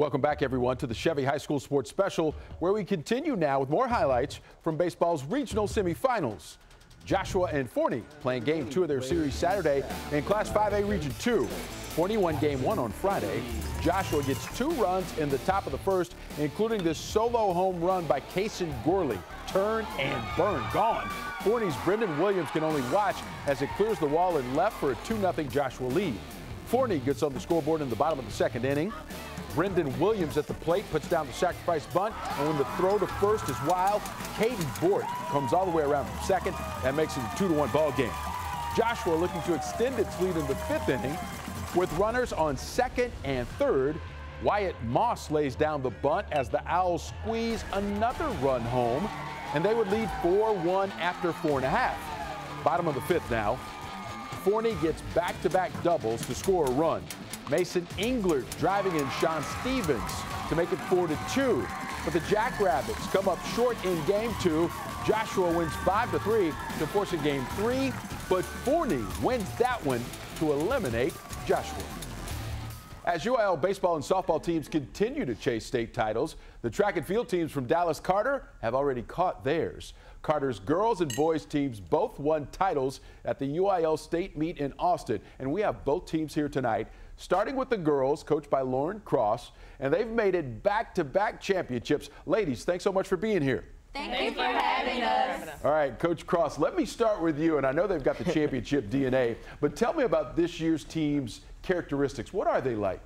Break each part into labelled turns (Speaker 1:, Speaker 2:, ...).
Speaker 1: Welcome back, everyone, to the Chevy High School Sports Special, where we continue now with more highlights from baseball's regional semifinals. Joshua and Forney playing Game 2 of their series Saturday in Class 5A Region 2. Forney won Game 1 on Friday. Joshua gets 2 runs in the top of the first, including this solo home run by Kason Gorley. Turn and burn, gone. Forney's Brendan Williams can only watch as it clears the wall and left for a 2-0 Joshua lead. Forney gets on the scoreboard in the bottom of the second inning. Brendan Williams at the plate puts down the sacrifice bunt, and when the throw to first is wild, Caden Bort comes all the way around from second and makes it a 2-1 ball game. Joshua looking to extend its lead in the 5th inning with runners on second and third. Wyatt Moss lays down the bunt as the Owls squeeze another run home, and they would lead 4-1 after 4.5. Bottom of the 5th now. Forney gets back-to-back doubles to score a run. Mason Englert driving in Sean Stevens to make it 4-2. But the Jackrabbits come up short in Game 2. Joshua wins 5-3 to force a Game 3, but Forney wins that one to eliminate Joshua. As UIL baseball and softball teams continue to chase state titles, the track and field teams from Dallas Carter have already caught theirs. Carter's girls and boys teams both won titles at the UIL state meet in Austin, and we have both teams here tonight. Starting with the girls, coached by Lauren Cross, and they've made it back-to-back championships. Ladies, thanks so much for being here.
Speaker 2: Thank you for having us.
Speaker 1: All right, Coach Cross, let me start with you, and I know they've got the championship DNA, but tell me about this year's team's characteristics. What are they like?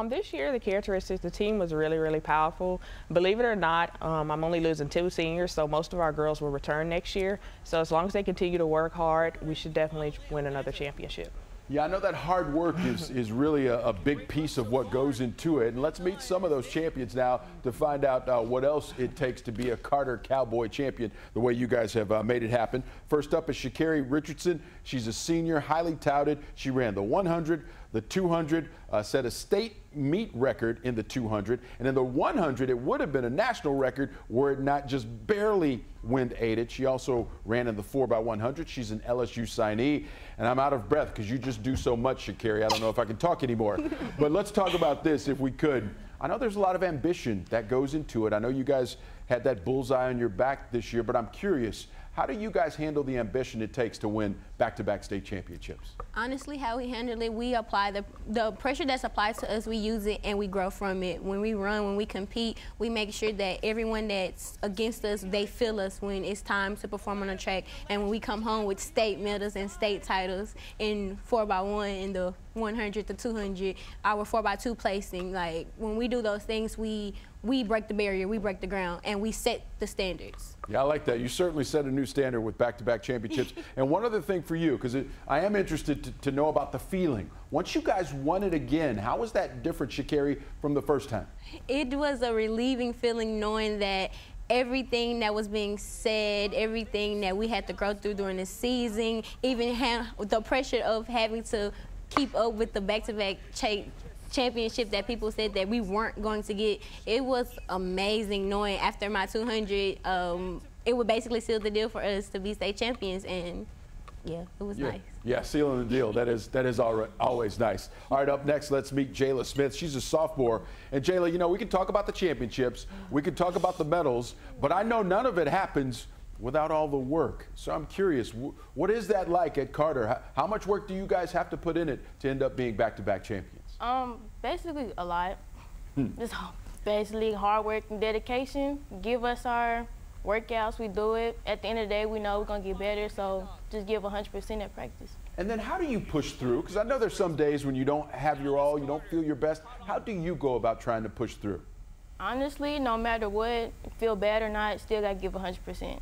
Speaker 3: This year, the characteristics, the team was really, really powerful. Believe it or not, I'm only losing 2 seniors, so most of our girls will return next year. So as long as they continue to work hard, we should definitely win another championship.
Speaker 1: Yeah, I know that hard work is really a big piece of what goes into it. And let's meet some of those champions now to find out what else it takes to be a Carter Cowboy champion, the way you guys have made it happen. First up is Sha'Carri Richardson. She's a senior, highly touted. She ran the 100, the 200, set a state meet record in the 200. And in the 100, it would have been a national record were it not just barely wind aided. She also ran in the 4x100. She's an LSU signee. And I'm out of breath because you just do so much, Sha'Carri. I don't know if I can talk anymore. But let's talk about this if we could. I know there's a lot of ambition that goes into it. I know you guys had that bullseye on your back this year, but I'm curious, how do you guys handle the ambition it takes to win back-to-back state championships?
Speaker 2: Honestly, how we handle it, we apply the pressure that's applied to us, we use it and we grow from it. When we run, when we compete, we make sure that everyone that's against us, they feel us when it's time to perform on the track. And when we come home with state medals and state titles in 4x1 in the 100 to 200, our 4x2 placing, like when we do those things, we break the barrier, we break the ground, and we set the standards.
Speaker 1: Yeah, I like that. You certainly set a new standard with back-to-back championships. And one other thing for you, because I am interested to know about the feeling. Once you guys won it again, how was that different, Sha'Carri, from the first time?
Speaker 2: It was a relieving feeling knowing that everything that was being said, everything that we had to go through during the season, even the pressure of having to keep up with the back-to-back championship that people said that we weren't going to get. It was amazing knowing after my 200, it would basically seal the deal for us to be state champions, and yeah, it was nice.
Speaker 1: Yeah, sealing the deal. That is always nice. All right, up next, let's meet Jayla Smith. She's a sophomore. And Jayla, you know, we can talk about the championships, we can talk about the medals, but I know none of it happens without all the work. So I'm curious, what is that like at Carter? How much work do you guys have to put in it to end up being back-to-back champions?
Speaker 4: Basically a lot. Just basically hard work and dedication. Give us our workouts, we do it. At the end of the day, we know we're gonna get better, so just give 100% at practice.
Speaker 1: And then how do you push through? Because I know there's some days when you don't have your all, you don't feel your best. How do you go about trying to push through?
Speaker 4: Honestly, no matter what, feel bad or not, still gotta give 100%.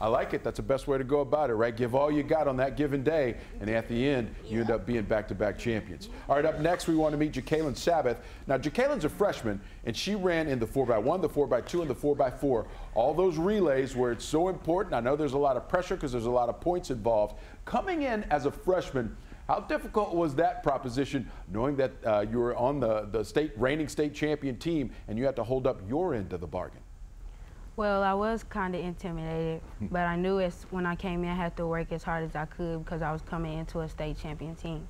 Speaker 1: I like it. That's the best way to go about it, right? Give all you got on that given day, and at the end, you end up being back-to-back champions. All right, up next, we want to meet Kahlan Sabbath. Now, Kahlan's a freshman, and she ran in the 4x1, the 4x2, and the 4x4. All those relays where it's so important. I know there's a lot of pressure because there's a lot of points involved. Coming in as a freshman, how difficult was that proposition, knowing that you were on the reigning state champion team, and you had to hold up your end of the bargain?
Speaker 5: Well, I was kind of intimidated, but I knew when I came in, I had to work as hard as I could because I was coming into a state champion team.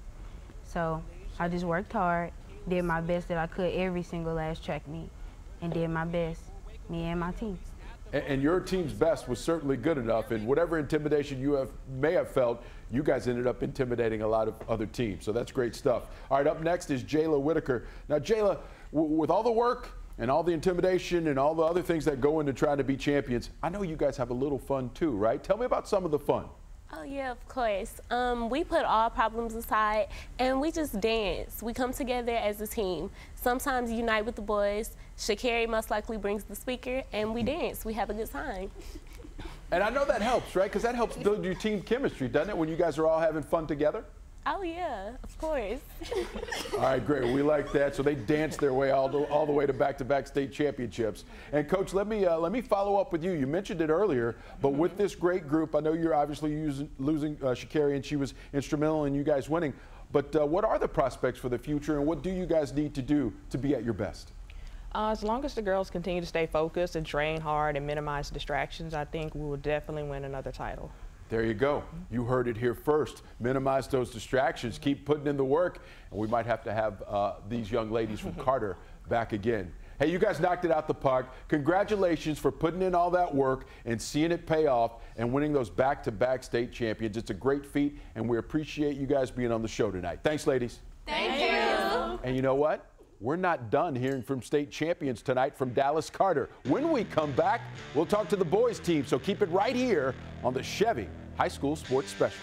Speaker 5: So I just worked hard, did my best that I could every single last track meet and did my best, me and my team.
Speaker 1: And your team's best was certainly good enough, and whatever intimidation you may have felt, you guys ended up intimidating a lot of other teams, so that's great stuff. All right, up next is Jayla Whitaker. Now, Jayla, with all the work and all the intimidation and all the other things that go into trying to be champions, I know you guys have a little fun too, right? Tell me about some of the fun.
Speaker 6: Oh yeah, of course. We put all problems aside and we just dance. We come together as a team. Sometimes unite with the boys. Sha'Carri most likely brings the speaker and we dance. We have a good time.
Speaker 1: And I know that helps, right? Because that helps build your team chemistry, doesn't it, when you guys are all having fun together?
Speaker 6: Oh yeah, of course.
Speaker 1: All right, great. We like that. So they danced their way all the way to back-to-back state championships. And Coach, let me follow up with you. You mentioned it earlier, but with this great group, I know you're obviously losing Sha'Carri, and she was instrumental in you guys winning. But what are the prospects for the future, and what do you guys need to do to be at your best?
Speaker 3: As long as the girls continue to stay focused and train hard and minimize distractions, I think we will definitely win another title.
Speaker 1: There you go. You heard it here first. Minimize those distractions. Keep putting in the work. And we might have to have these young ladies from Carter back again. Hey, you guys knocked it out the park. Congratulations for putting in all that work and seeing it pay off and winning those back-to-back state champions. It's a great feat, and we appreciate you guys being on the show tonight. Thanks, ladies.
Speaker 2: Thank you.
Speaker 1: And you know what? We're not done hearing from state champions tonight from Dallas Carter. When we come back, we'll talk to the boys team, so keep it right here on the Chevy High School Sports Special.